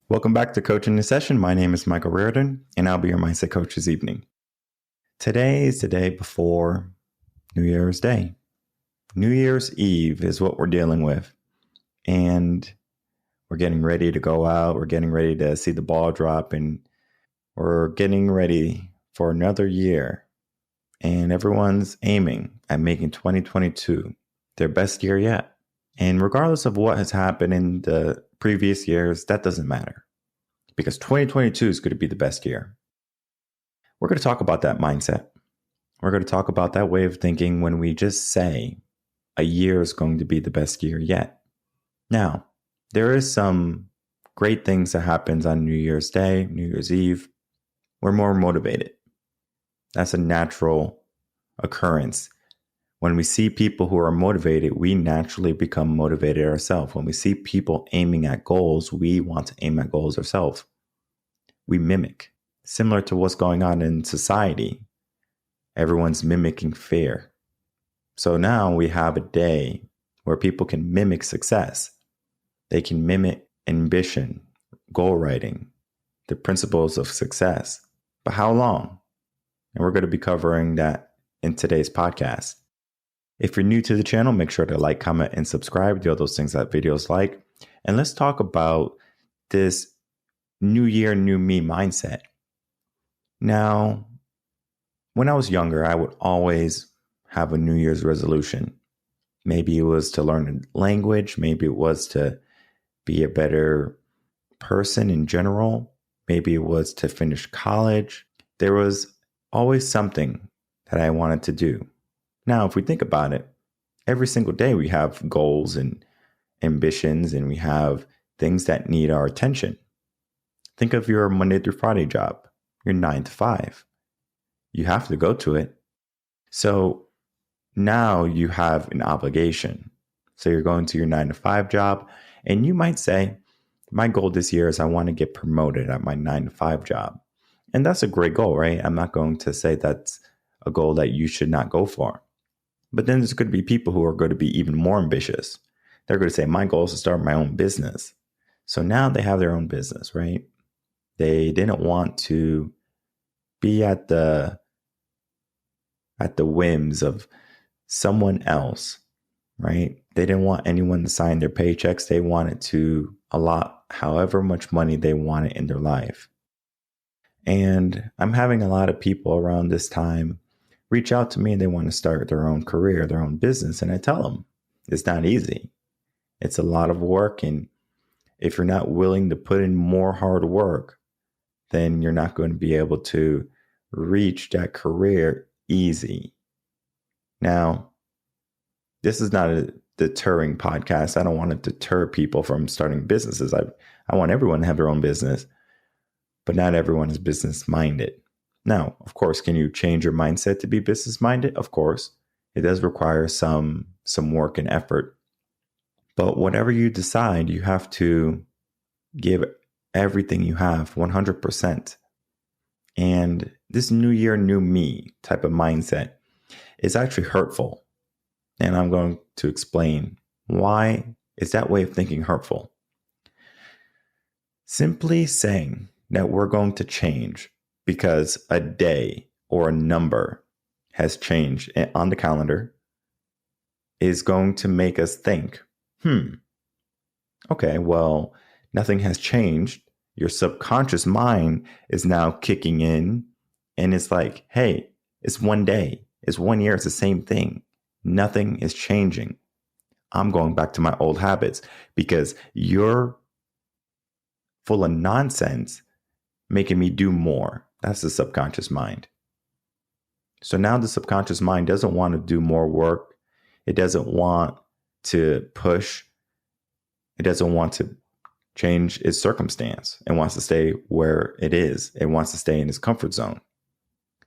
Welcome back to Coaching in Session. My name is Michael Rearden, and I'll be your mindset coach this evening. Today is the day before New Year's Day. New Year's Eve is what we're dealing with. And we're getting ready to go out. We're getting ready to see the ball drop, and we're getting ready for another year. And everyone's aiming at making 2022 their best year yet. And regardless of what has happened in the previous years, that doesn't matter, because 2022 is going to be the best year. We're going to talk about that mindset. We're going to talk about that way of thinking when we just say a year is going to be the best year yet. Now, there is some great things that happens on New Year's Day, New Year's Eve. We're more motivated. That's a natural occurrence. When we see people who are motivated, we naturally become motivated ourselves. When we see people aiming at goals, we want to aim at goals ourselves. We mimic, similar to what's going on in society. Everyone's mimicking fear. So now we have a day where people can mimic success. They can mimic ambition, goal writing, the principles of success. But how long? And we're going to be covering that in today's podcast. If you're new to the channel, make sure to like, comment, and subscribe. Do all those things that videos like. And let's talk about this new year, new me mindset. Now, when I was younger, I would always have a New Year's resolution. Maybe it was to learn a language. Maybe it was to be a better person in general. Maybe it was to finish college. There was always something that I wanted to do. Now, if we think about it, every single day we have goals and ambitions, and we have things that need our attention. Think of your Monday through Friday job, your 9 to 5. You have to go to it. So now you have an obligation. So you're going to your 9 to 5 job, and you might say, my goal this year is I want to get promoted at my 9 to 5 job. And that's a great goal, right? I'm not going to say that's a goal that you should not go for. But then there's going to be people who are going to be even more ambitious. They're going to say, my goal is to start my own business. So now they have their own business, right? They didn't want to be at the whims of someone else, right? They didn't want anyone to sign their paychecks. They wanted to allot however much money they wanted in their life. And I'm having a lot of people around this time reach out to me, and they want to start their own career, their own business. And I tell them it's not easy. It's a lot of work. And if you're not willing to put in more hard work, then you're not going to be able to reach that career easy. Now, this is not a deterring podcast. I don't want to deter people from starting businesses. I want everyone to have their own business, but not everyone is business minded. Now, of course, can you change your mindset to be business minded? Of course, it does require some work and effort. But whatever you decide, you have to give everything you have, 100%. And this new year, new me type of mindset is actually hurtful. And I'm going to explain why is that way of thinking hurtful. Simply saying that we're going to change because a day or a number has changed on the calendar is going to make us think, okay, well, nothing has changed. Your subconscious mind is now kicking in, and it's like, hey, it's one day, it's 1 year, it's the same thing. Nothing is changing. I'm going back to my old habits because you're full of nonsense making me do more. That's the subconscious mind. So now the subconscious mind doesn't want to do more work. It doesn't want to push. It doesn't want to change its circumstance. It wants to stay where it is. It wants to stay in its comfort zone.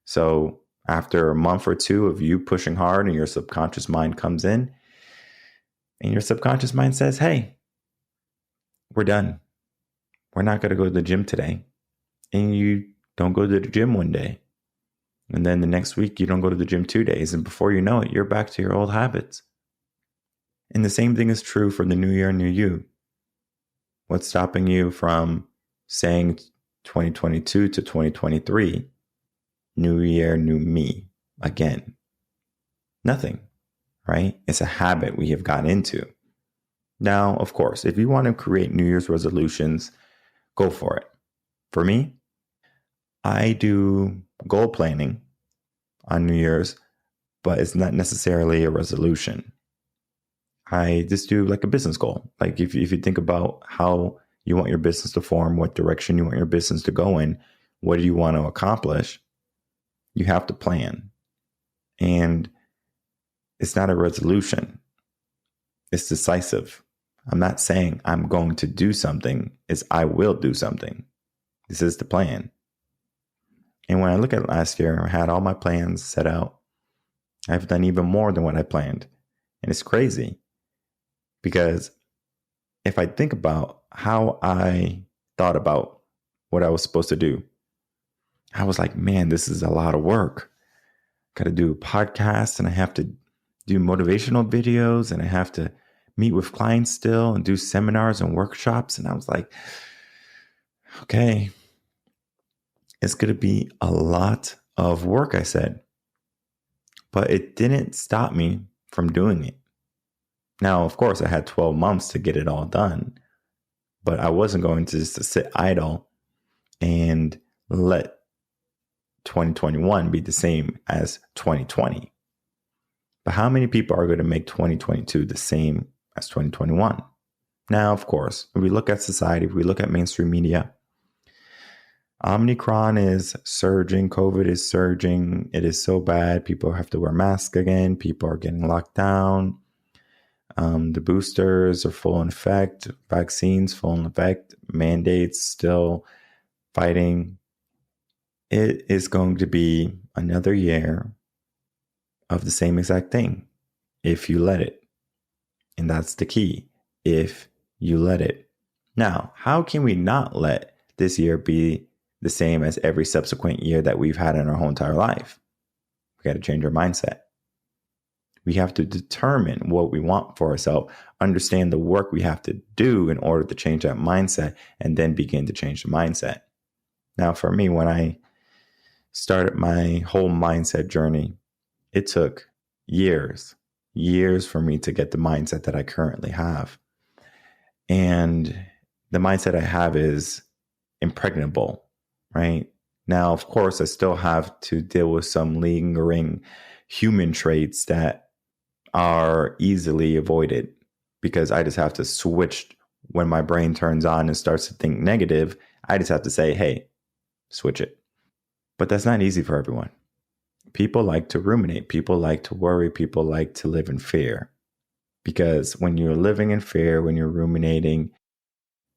So after a month or two of you pushing hard, and your subconscious mind comes in, and your subconscious mind says, hey, we're done. We're not going to go to the gym today. And you don't go to the gym one day. And then the next week, you don't go to the gym 2 days. And before you know it, you're back to your old habits. And the same thing is true for the new year, new you. What's stopping you from saying 2022 to 2023, new year, new me again? Nothing, right? It's a habit we have gotten into. Now, of course, if you want to create New Year's resolutions, go for it. For me, I do goal planning on New Year's, but it's not necessarily a resolution. I just do like a business goal. Like if you think about how you want your business to form, what direction you want your business to go in, what do you want to accomplish, you have to plan. And it's not a resolution. It's decisive. I'm not saying I'm going to do something. It's I will do something. This is the plan. And when I look at last year, I had all my plans set out. I've done even more than what I planned. And it's crazy because if I think about how I thought about what I was supposed to do, I was like, man, this is a lot of work. Got to do podcasts and I have to do motivational videos and I have to meet with clients still and do seminars and workshops. And I was like, okay, it's going to be a lot of work, I said. But it didn't stop me from doing it. Now, of course, I had 12 months to get it all done, but I wasn't going to just sit idle and let 2021 be the same as 2020. But how many people are going to make 2022 the same as 2021? Now, of course, if we look at society, if we look at mainstream media, Omicron is surging. COVID is surging. It is so bad. People have to wear masks again. People are getting locked down. The boosters are full in effect. Vaccines full in effect. Mandates still fighting. It is going to be another year of the same exact thing if you let it. And that's the key. If you let it. Now, how can we not let this year be the same as every subsequent year that we've had in our whole entire life? We got to change our mindset. We have to determine what we want for ourselves, understand the work we have to do in order to change that mindset, and then begin to change the mindset. Now, for me, when I started my whole mindset journey, it took years for me to get the mindset that I currently have. And the mindset I have is impregnable, right? Now, of course, I still have to deal with some lingering human traits that are easily avoided because I just have to switch when my brain turns on and starts to think negative. I just have to say, hey, switch it. But that's not easy for everyone. People like to ruminate. People like to worry. People like to live in fear. Because when you're living in fear, when you're ruminating,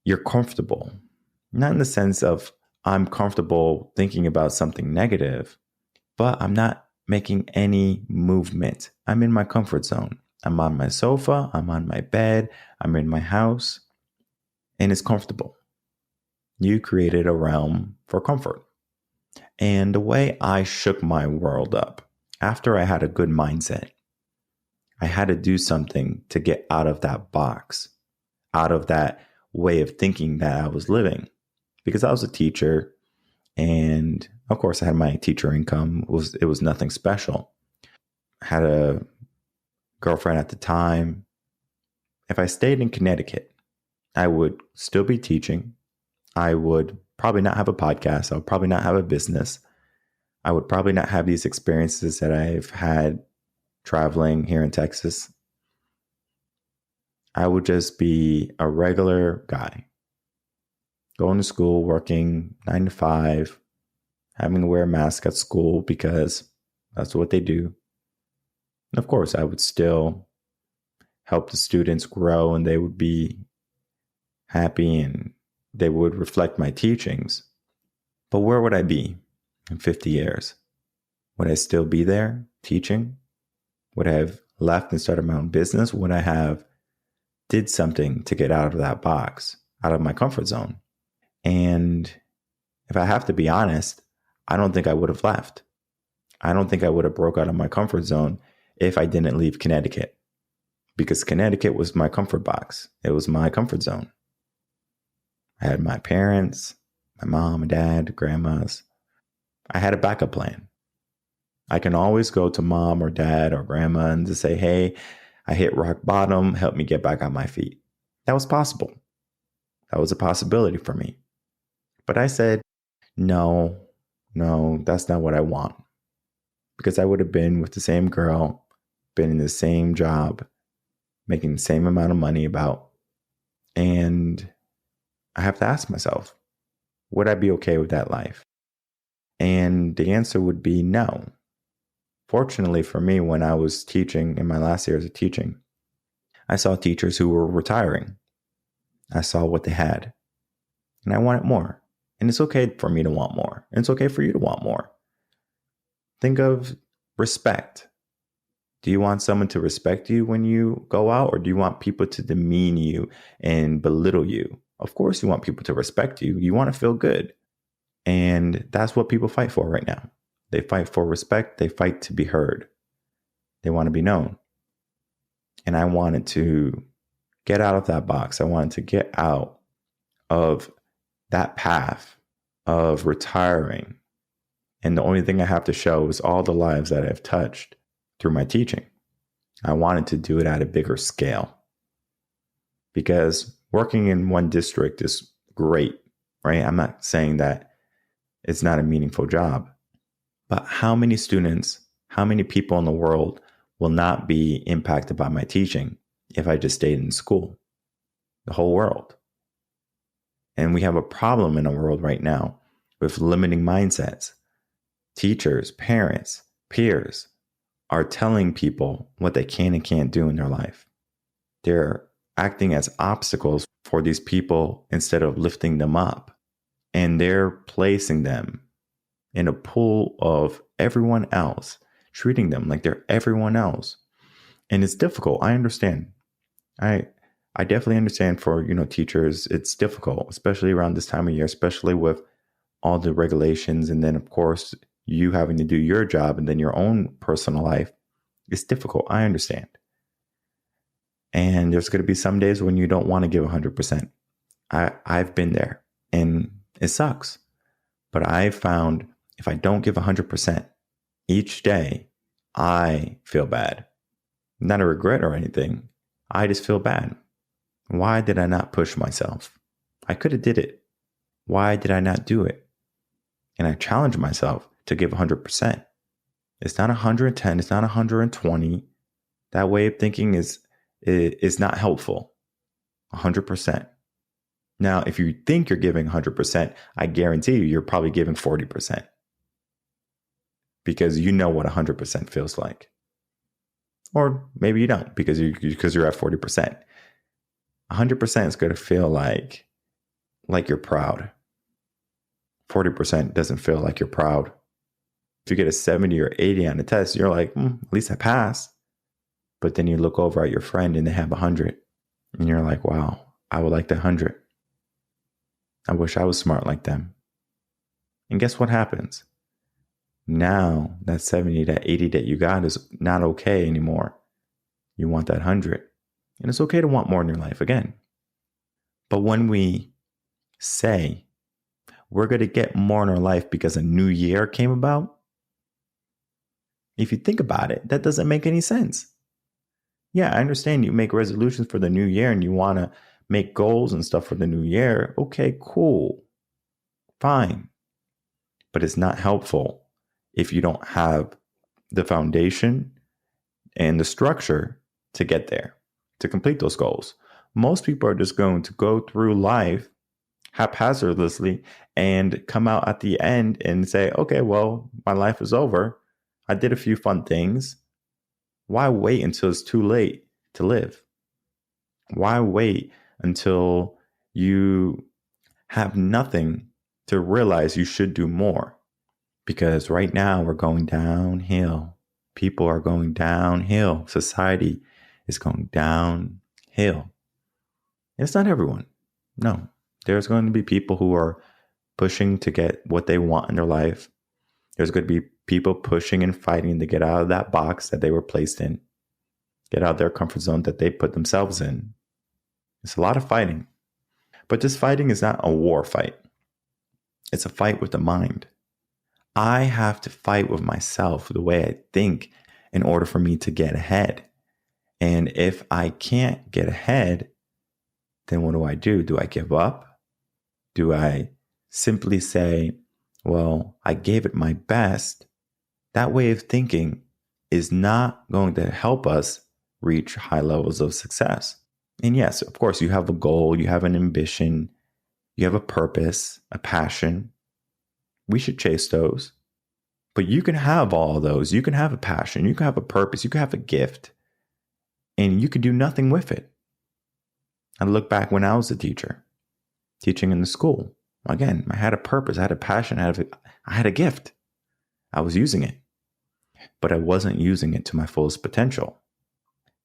you're comfortable. Not in the sense of I'm comfortable thinking about something negative, but I'm not making any movement. I'm in my comfort zone. I'm on my sofa. I'm on my bed. I'm in my house. And it's comfortable. You created a realm for comfort. And the way I shook my world up, after I had a good mindset, I had to do something to get out of that box, out of that way of thinking that I was living. Because I was a teacher, and of course I had my teacher income. It was nothing special. I had a girlfriend at the time. If I stayed in Connecticut, I would still be teaching. I would probably not have a podcast. I would probably not have a business. I would probably not have these experiences that I've had traveling here in Texas. I would just be a regular guy, going to school, working 9 to 5, having to wear a mask at school because that's what they do. And of course, I would still help the students grow and they would be happy and they would reflect my teachings. But where would I be in 50 years? Would I still be there teaching? Would I have left and started my own business? Would I have did something to get out of that box, out of my comfort zone? And if I have to be honest, I don't think I would have left. I don't think I would have broke out of my comfort zone if I didn't leave Connecticut, because Connecticut was my comfort box. It was my comfort zone. I had my parents. my mom, my dad, grandmas, I had a backup plan. I can always go to mom or dad or grandma and just say, hey, I hit rock bottom, help me get back on my feet. That was possible. That was a possibility for me. But I said, no, that's not what I want. Because I would have been with the same girl, been in the same job, making the same amount of money and I have to ask myself, would I be okay with that life? And the answer would be no. Fortunately for me, when I was teaching in my last years of teaching, I saw teachers who were retiring. I saw what they had, and I wanted more. And it's okay for me to want more. And it's okay for you to want more. Think of respect. Do you want someone to respect you when you go out, or do you want people to demean you and belittle you? Of course, you want people to respect you. You want to feel good. And that's what people fight for right now. They fight for respect. They fight to be heard. They want to be known. And I wanted to get out of that box. I wanted to get out of that path of retiring. And the only thing I have to show is all the lives that I've touched through my teaching. I wanted to do it at a bigger scale because working in one district is great, right? I'm not saying that it's not a meaningful job, but how many students, how many people in the world will not be impacted by my teaching if I just stayed in school? The whole world. And we have a problem in our world right now with limiting mindsets. Teachers, parents, peers are telling people what they can and can't do in their life. They're acting as obstacles for these people instead of lifting them up. And they're placing them in a pool of everyone else, treating them like they're everyone else. And it's difficult. I understand. I definitely understand for, teachers, it's difficult, especially around this time of year, especially with all the regulations. And then, of course, you having to do your job and then your own personal life. It's difficult. I understand. And there's going to be some days when you don't want to give 100%. I've been there and it sucks. But I found if I don't give 100% each day, I feel bad. Not a regret or anything. I just feel bad. Why did I not push myself? I could have did it. Why did I not do it? And I challenge myself to give 100%. It's not 110. It's not 120. That way of thinking is not helpful. 100%. Now, if you think you're giving 100%, I guarantee you're probably giving 40%. Because you know what 100% feels like. Or maybe you don't because you're at 40%. 100% is going to feel like you're proud. 40% doesn't feel like you're proud. If you get a 70 or 80 on the test, you're like, at least I passed. But then you look over at your friend and they have 100. And you're like, wow, I would like that 100. I wish I was smart like them. And guess what happens? Now that 70, that 80 that you got is not okay anymore. You want that 100. And it's okay to want more in your life again. But when we say we're going to get more in our life because a new year came about, if you think about it, that doesn't make any sense. Yeah, I understand you make resolutions for the new year and you want to make goals and stuff for the new year. Okay, cool. Fine. But it's not helpful if you don't have the foundation and the structure to get there, to complete those goals. Most people are just going to go through life haphazardly and come out at the end and say, okay, well, my life is over. I did a few fun things. Why wait until it's too late to live? Why wait until you have nothing to realize you should do more? Because right now we're going downhill. People are going downhill. Society is going downhill. It's not everyone. No, there's going to be people who are pushing to get what they want in their life. There's going to be people pushing and fighting to get out of that box that they were placed in, get out of their comfort zone that they put themselves in. It's a lot of fighting. But this fighting is not a war fight. It's a fight with the mind. I have to fight with myself, the way I think, in order for me to get ahead. And if I can't get ahead, then what do? Do I give up? Do I simply say, well, I gave it my best? That way of thinking is not going to help us reach high levels of success. And yes, of course, you have a goal, you have an ambition, you have a purpose, a passion. We should chase those. But you can have all of those. You can have a passion, you can have a purpose, you can have a gift, and you could do nothing with it. I look back when I was a teacher, teaching in the school. Again, I had a purpose, I had a passion, I had a gift. I was using it, but I wasn't using it to my fullest potential.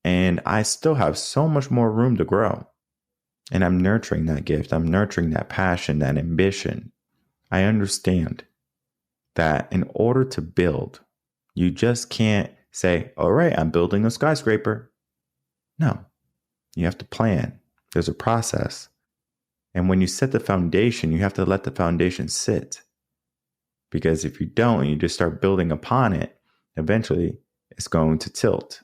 And I still have so much more room to grow. And I'm nurturing that gift. I'm nurturing that passion, that ambition. I understand that in order to build, you just can't say, all right, I'm building a skyscraper. No, you have to plan. There's a process. And when you set the foundation, you have to let the foundation sit. Because if you don't, and you just start building upon it, eventually it's going to tilt.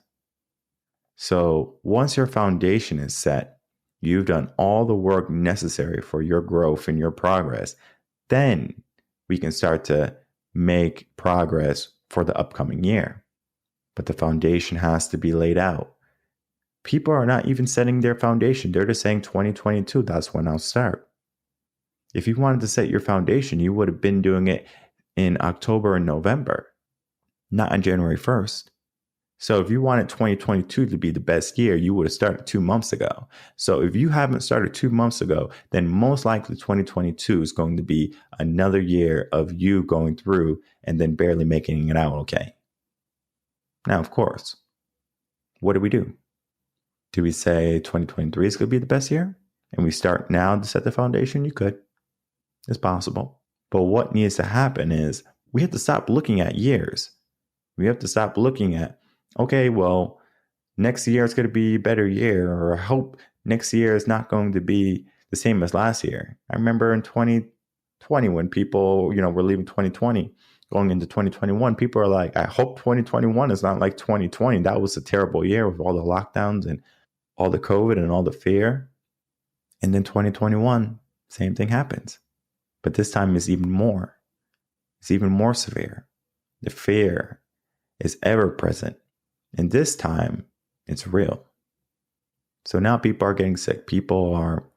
So once your foundation is set, you've done all the work necessary for your growth and your progress, then we can start to make progress for the upcoming year. But the foundation has to be laid out. People are not even setting their foundation. They're just saying 2022, that's when I'll start. If you wanted to set your foundation, you would have been doing it in October and November, not on January 1st. So if you wanted 2022 to be the best year, you would have started 2 months ago. So if you haven't started 2 months ago, then most likely 2022 is going to be another year of you going through and then barely making it out okay. Now, of course, what do? Do we say 2023 is going to be the best year? And we start now to set the foundation? You could. It's possible. But what needs to happen is we have to stop looking at years. We have to stop looking at, okay, well, next year is going to be a better year, or I hope next year is not going to be the same as last year. I remember in 2020 when people, were leaving 2020, going into 2021, people are like, I hope 2021 is not like 2020. That was a terrible year with all the lockdowns and all the COVID and all the fear. And then 2021, same thing happens. But this time is even more. It's even more severe. The fear is ever present. And this time, it's real. So now people are getting sick. People are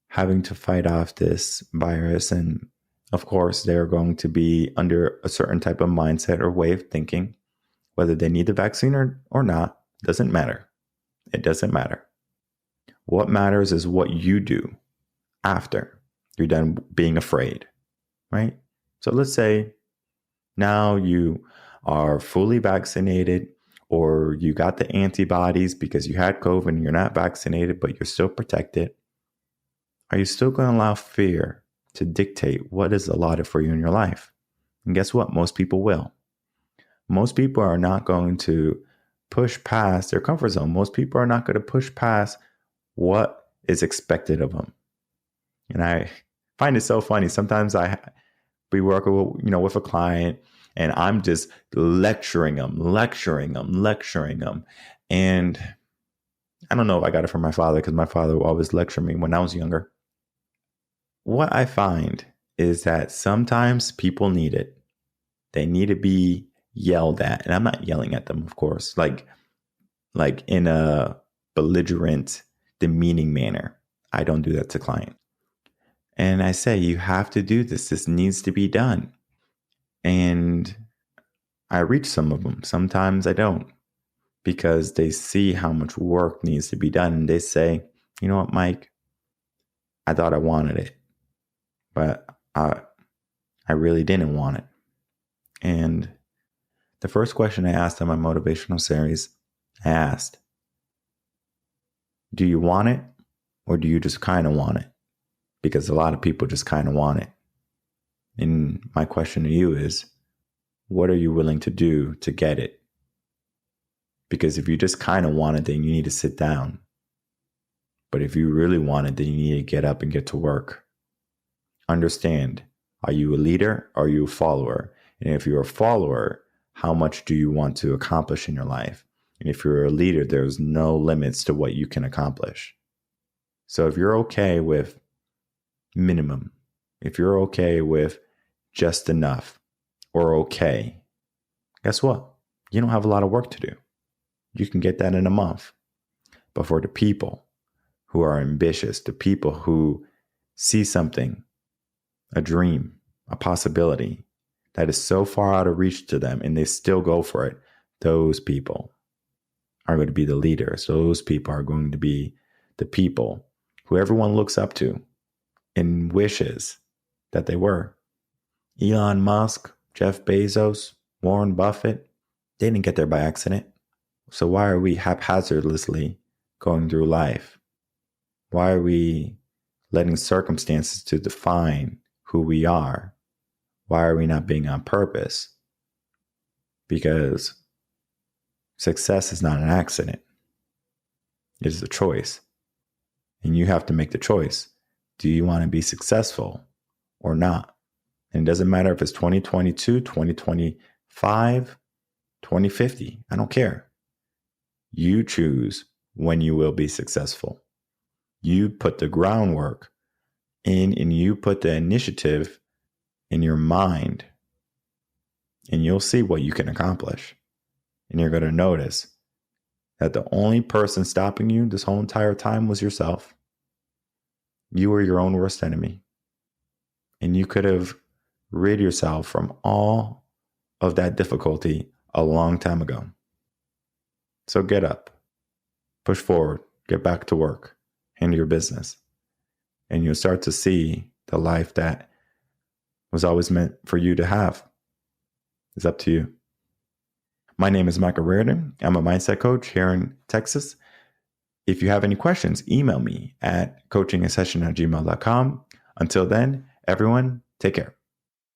having to fight off this virus. And of course, they're going to be under a certain type of mindset or way of thinking. Whether they need the vaccine or not, doesn't matter. It doesn't matter. What matters is what you do after you're done being afraid, right? So let's say now you are fully vaccinated, or you got the antibodies because you had COVID and you're not vaccinated, but you're still protected. Are you still going to allow fear to dictate what is allotted for you in your life? And guess what? Most people will. Most people are not going to push past their comfort zone. Most people are not going to push past what is expected of them. And I find it so funny. Sometimes we work with a client, and I'm just lecturing them. And I don't know if I got it from my father, because my father would always lecture me when I was younger. What I find is that sometimes people need it. They need to be yelled at. And I'm not yelling at them, of course, like in a belligerent, demeaning manner. I don't do that to clients. And I say, you have to do this. This needs to be done. And I reach some of them. Sometimes I don't, because they see how much work needs to be done. And they say, you know what, Mike, I thought I wanted it, but I really didn't want it. And the first question I asked in my motivational series, I asked, do you want it, or do you just kind of want it? Because a lot of people just kind of want it. And my question to you is, what are you willing to do to get it? Because if you just kind of want it, then you need to sit down. But if you really want it, then you need to get up and get to work. Understand, Are you a leader? Or are you a follower? And if you're a follower, how much do you want to accomplish in your life? And if you're a leader, there's no limits to what you can accomplish. So if you're okay with minimum, if you're okay with just enough or okay, guess what? You don't have a lot of work to do. You can get that in a month. But for the people who are ambitious, the people who see something, a dream, a possibility that is so far out of reach to them and they still go for it, those people are going to be the leaders. Those people are going to be the people who everyone looks up to and wishes that they were. Elon Musk, Jeff Bezos, Warren Buffett, they didn't get there by accident. So why are we haphazardly going through life? Why are we letting circumstances to define who we are? Why are we not being on purpose? Because success is not an accident. It is a choice. And you have to make the choice. Do you want to be successful or not? And it doesn't matter if it's 2022, 2025, 2050. I don't care. You choose when you will be successful. You put the groundwork in and you put the initiative in your mind, and you'll see what you can accomplish. And you're going to notice that the only person stopping you this whole entire time was yourself. You were your own worst enemy. And you could have rid yourself from all of that difficulty a long time ago. So get up, push forward, get back to work, handle your business, and you'll start to see the life that was always meant for you to have. It's up to you. My name is Michael Rearden. I'm a mindset coach here in Texas. If you have any questions, email me at coachingasession@gmail.com. Until then, everyone, take care.